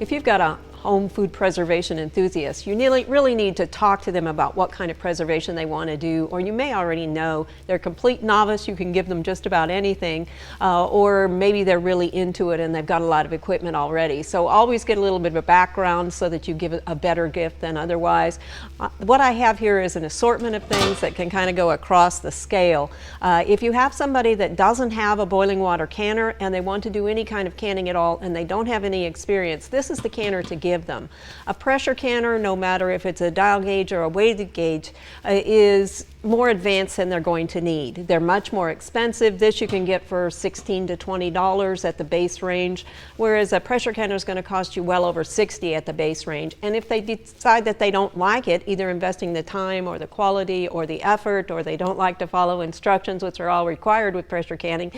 if you've got a home food preservation enthusiast, you really need to talk to them about what kind of preservation they want to do, or you may already know they're a complete novice, you can give them just about anything, or maybe they're really into it and they've got a lot of equipment already. So always get a little bit of a background so that you give a better gift than otherwise. What I have here is an assortment of things that can kind of go across the scale. If you have somebody that doesn't have a boiling water canner and they want to do any kind of canning at all and they don't have any experience, this is the canner to give them. A pressure canner, no matter if it's a dial gauge or a weighted gauge, is more advanced than they're going to need. They're much more expensive. This you can get for $16 to $20 at the base range, whereas a pressure canner is going to cost you well over $60 at the base range. And if they decide that they don't like it, either investing the time or the quality or the effort, or they don't like to follow instructions, which are all required with pressure canning,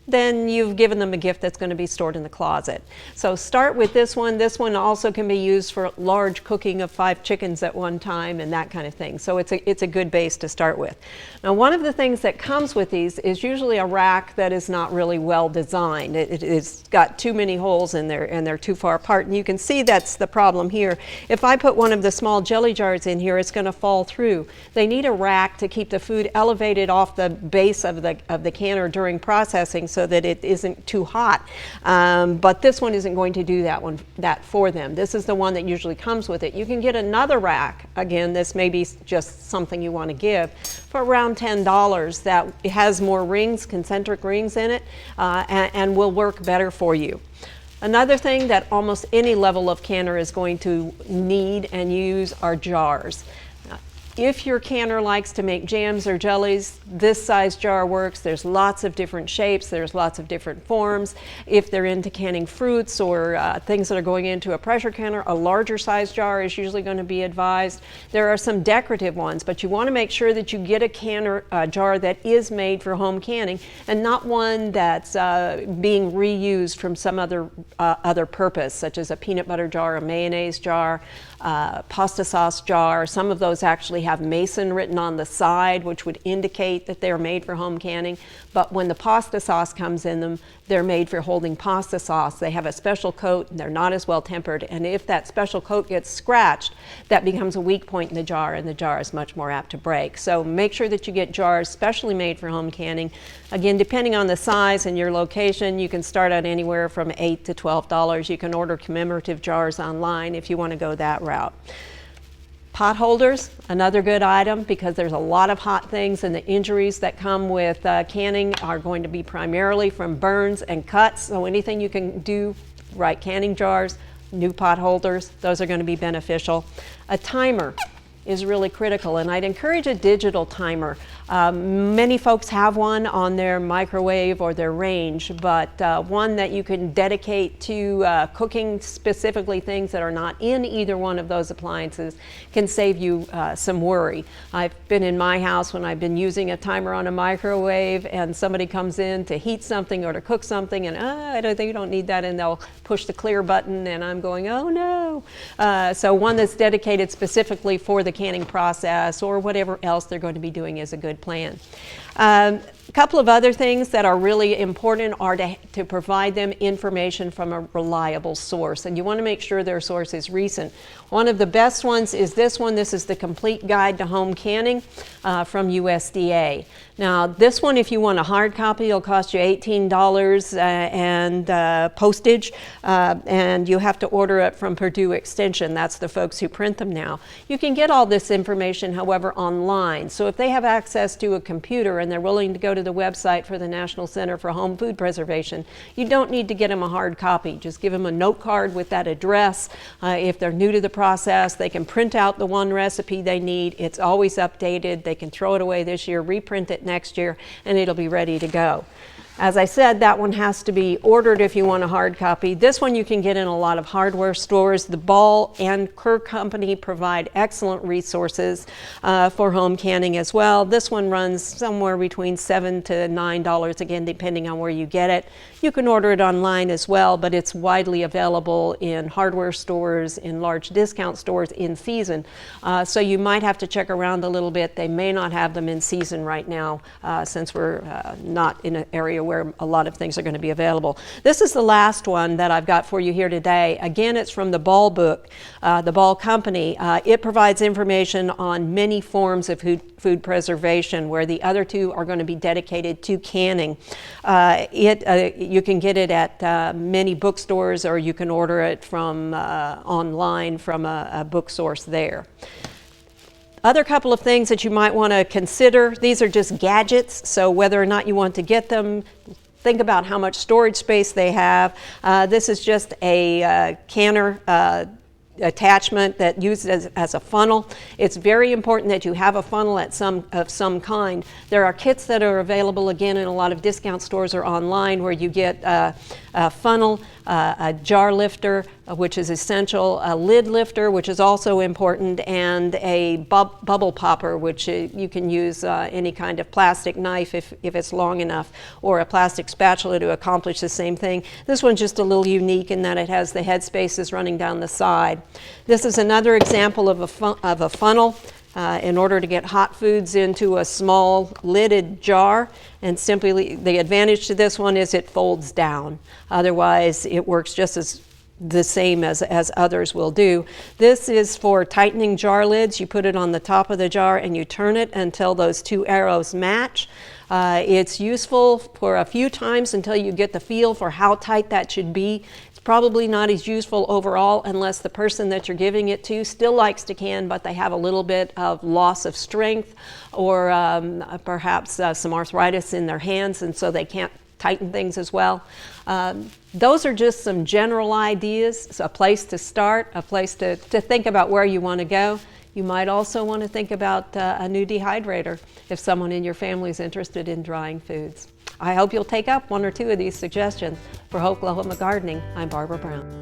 then you've given them a gift that's going to be stored in the closet. So start with this one. This one also can be used for large cooking of 5 chickens at one time and that kind of thing. So it's a good base to start with. Now, one of the things that comes with these is usually a rack that is not really well designed. It's got too many holes in there and they're too far apart. And you can see that's the problem here. If I put one of the small jelly jars in here, it's going to fall through. They need a rack to keep the food elevated off the base of the canner during processing, so that it isn't too hot. But this one isn't going to do that for them. This is the one that usually comes with it. You can get another rack. Again, this may be just something you want to give for around $10 that has more rings, concentric rings in it, and will work better for you. Another thing that almost any level of canner is going to need and use are jars. If your canner likes to make jams or jellies, this size jar works. There's lots of different shapes, there's lots of different forms. If they're into canning fruits or things that are going into a pressure canner, a larger size jar is usually going to be advised. There are some decorative ones, but you want to make sure that you get a canner jar that is made for home canning and not one that's being reused from some other purpose, such as a peanut butter jar, a mayonnaise jar, pasta sauce jar. Some of those actually have Mason written on the side, which would indicate that they're made for home canning. But when the pasta sauce comes in them, they're made for holding pasta sauce. They have a special coat and they're not as well tempered. And if that special coat gets scratched, that becomes a weak point in the jar and the jar is much more apt to break. So make sure that you get jars specially made for home canning. Again, depending on the size and your location, you can start out anywhere from $8 to $12. You can order commemorative jars online if you want to go that route. Pot holders, another good item, because there's a lot of hot things, and the injuries that come with canning are going to be primarily from burns and cuts. So anything you can do, right, canning jars, new pot holders, those are going to be beneficial. A timer is really critical, and I'd encourage a digital timer. Many folks have one on their microwave or their range, but one that you can dedicate to cooking specifically things that are not in either one of those appliances can save you some worry. I've been in my house when I've been using a timer on a microwave and somebody comes in to heat something or to cook something and I don't think you don't need that, and they'll push the clear button and I'm going, oh no. So one that's dedicated specifically for the canning process or whatever else they're going to be doing is a good plan. A couple of other things that are really important are to provide them information from a reliable source, and you want to make sure their source is recent. One of the best ones is this one. This is the Complete Guide to Home Canning from USDA. Now this one, if you want a hard copy, it'll cost you $18 and postage, and you have to order it from Purdue Extension. That's the folks who print them now. You can get all this information, however, online. So if they have access to a computer and they're willing to go to the website for the National Center for Home Food Preservation, you don't need to get them a hard copy. Just give them a note card with that address. If they're new to the process, they can print out the one recipe they need. It's always updated. They can throw it away this year, reprint it next year, and it'll be ready to go. As I said, that one has to be ordered if you want a hard copy. This one you can get in a lot of hardware stores. The Ball and Kerr Company provide excellent resources for home canning as well. This one runs somewhere between $7 to $9, again, depending on where you get it. You can order it online as well, but it's widely available in hardware stores, in large discount stores in season. So you might have to check around a little bit. They may not have them in season right now since we're not in an area where a lot of things are going to be available. This is the last one that I've got for you here today. Again, it's from the Ball book, the Ball Company. It provides information on many forms of food preservation, where the other two are going to be dedicated to canning. You can get it at many bookstores, or you can order it from online from a book source there. Other couple of things that you might want to consider, these are just gadgets, so whether or not you want to get them, think about how much storage space they have. This is just a canner attachment that uses as a funnel. It's very important that you have a funnel of some kind. There are kits that are available again in a lot of discount stores or online, where you get a funnel, a jar lifter, which is essential, a lid lifter, which is also important, and a bubble popper, which you can use any kind of plastic knife if it's long enough, or a plastic spatula to accomplish the same thing. This one's just a little unique in that it has the head spaces running down the side. This is another example of a funnel. In order to get hot foods into a small lidded jar, and simply the advantage to this one is it folds down. Otherwise, it works just as the same as others will do. This is for tightening jar lids. You put it on the top of the jar and you turn it until those two arrows match. It's useful for a few times until you get the feel for how tight that should be. It's probably not as useful overall unless the person that you're giving it to still likes to can, but they have a little bit of loss of strength, or perhaps some arthritis in their hands, and so they can't tighten things as well. Those are just some general ideas, a place to start, a place to think about where you want to go. You might also want to think about a new dehydrator if someone in your family is interested in drying foods. I hope you'll take up one or two of these suggestions. For Oklahoma Gardening, I'm Barbara Brown.